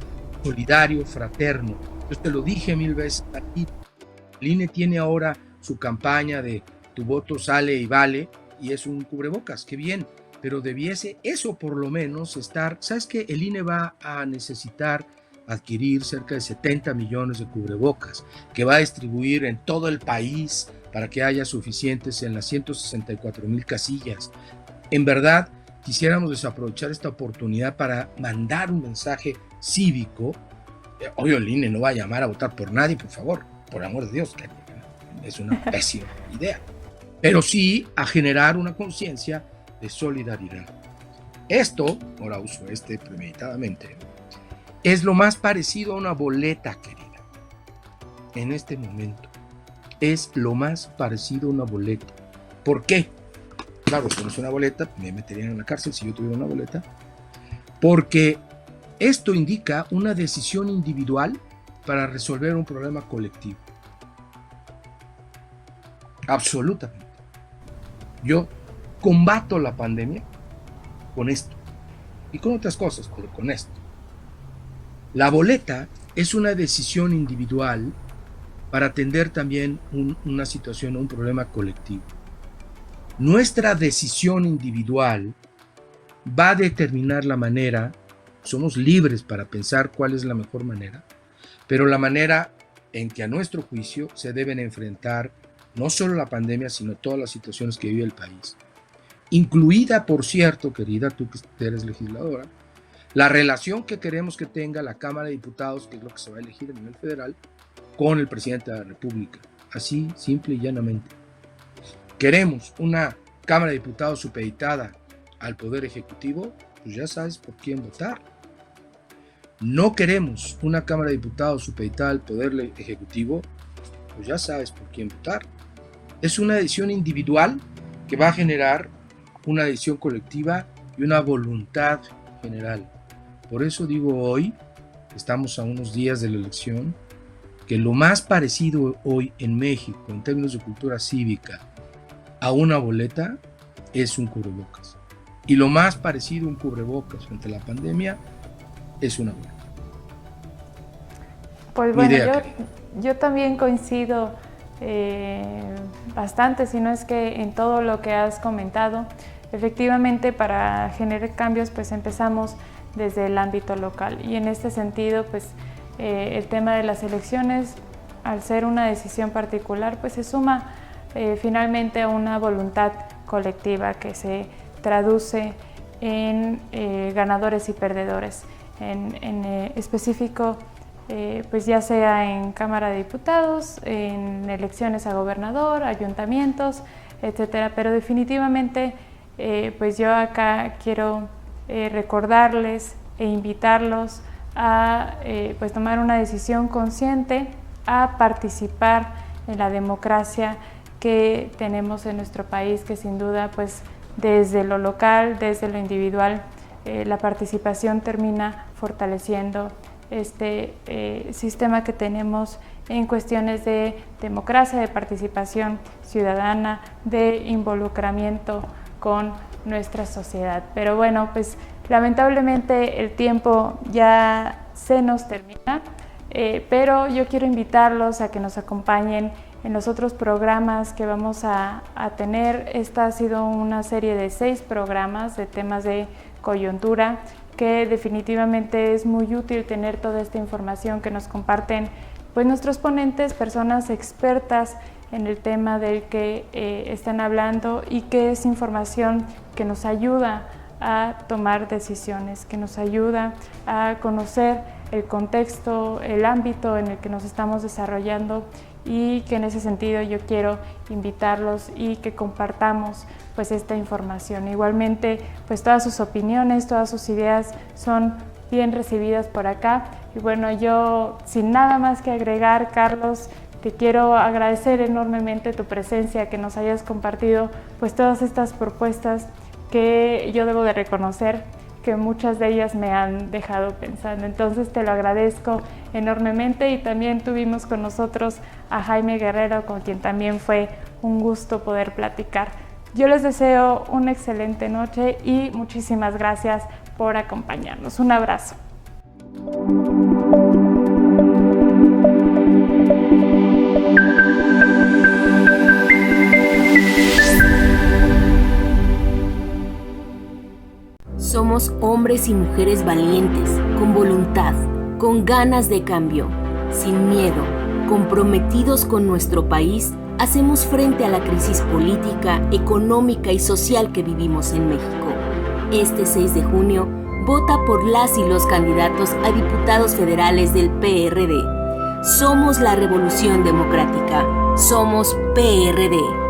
solidario, fraterno. Yo te lo dije 1000 veces a ti. El INE tiene ahora su campaña de tu voto sale y vale, y es un cubrebocas. Qué bien. pero debiese eso por lo menos estar. ¿Sabes qué? El INE va a necesitar adquirir cerca de 70 millones de cubrebocas que va a distribuir en todo el país para que haya suficientes en las 164,000 casillas. En verdad, quisiéramos desaprovechar esta oportunidad para mandar un mensaje cívico. Obvio, el INE no va a llamar a votar por nadie, por favor, por amor de Dios, que es una pésima idea, pero sí a generar una conciencia de solidaridad. Esto, ahora uso premeditadamente, es lo más parecido a una boleta, querida. En este momento, es lo más parecido a una boleta. ¿Por qué? Claro, esto no es una boleta, me meterían en la cárcel si yo tuviera una boleta, porque esto indica una decisión individual para resolver un problema colectivo. Absolutamente. Yo combato la pandemia con esto y con otras cosas, pero con esto. La boleta es una decisión individual para atender también una situación o un problema colectivo. Nuestra decisión individual va a determinar la manera, somos libres para pensar cuál es la mejor manera, pero la manera en que a nuestro juicio se deben enfrentar no solo la pandemia, sino todas las situaciones que vive el país. Incluida, por cierto, querida, tú que eres legisladora, la relación que queremos que tenga la Cámara de Diputados, que es lo que se va a elegir a nivel federal, con el presidente de la República. Así, simple y llanamente. Queremos una Cámara de Diputados supeditada al Poder Ejecutivo, pues ya sabes por quién votar. No queremos una Cámara de Diputados supeditada al Poder Ejecutivo, pues ya sabes por quién votar. Es una decisión individual que va a generar una decisión colectiva y una voluntad general. Por eso digo hoy, estamos a unos días de la elección, que lo más parecido hoy en México, en términos de cultura cívica, a una boleta, es un cubrebocas. Y lo más parecido a un cubrebocas frente a la pandemia, es una boleta. Pues bueno, yo también coincido bastante, si no es que en todo lo que has comentado. Efectivamente, para generar cambios, pues empezamos desde el ámbito local, y en este sentido, pues el tema de las elecciones, al ser una decisión particular, pues se suma finalmente a una voluntad colectiva que se traduce en ganadores y perdedores. En específico, pues ya sea en Cámara de Diputados, en elecciones a gobernador, ayuntamientos, etcétera. Pero definitivamente, pues yo acá quiero recordarles e invitarlos a pues tomar una decisión consciente, a participar en la democracia que tenemos en nuestro país, que sin duda, pues desde lo local, desde lo individual, la participación termina fortaleciendo este sistema que tenemos en cuestiones de democracia, de participación ciudadana, de involucramiento con nuestra sociedad. Pero bueno, pues lamentablemente el tiempo ya se nos termina, pero yo quiero invitarlos a que nos acompañen en los otros programas que vamos a tener. Esta ha sido una serie de 6 programas de temas de coyuntura, que definitivamente es muy útil tener toda esta información que nos comparten pues nuestros ponentes, personas expertas en el tema del que están hablando, y que es información que nos ayuda a tomar decisiones, que nos ayuda a conocer el contexto, el ámbito en el que nos estamos desarrollando, y que en ese sentido yo quiero invitarlos y que compartamos pues esta información. Igualmente, pues todas sus opiniones, todas sus ideas son bien recibidas por acá. Y bueno, yo sin nada más que agregar, Carlos, te quiero agradecer enormemente tu presencia, que nos hayas compartido pues todas estas propuestas que yo debo de reconocer que muchas de ellas me han dejado pensando. Entonces te lo agradezco enormemente, y también tuvimos con nosotros a Jaime Guerrero, con quien también fue un gusto poder platicar. Yo les deseo una excelente noche y muchísimas gracias por acompañarnos. Un abrazo. hombres y mujeres valientes, con voluntad, con ganas de cambio, sin miedo, comprometidos con nuestro país, hacemos frente a la crisis política, económica y social que vivimos en México. Este 6 de junio, vota por las y los candidatos a diputados federales del PRD. Somos la Revolución Democrática. Somos PRD.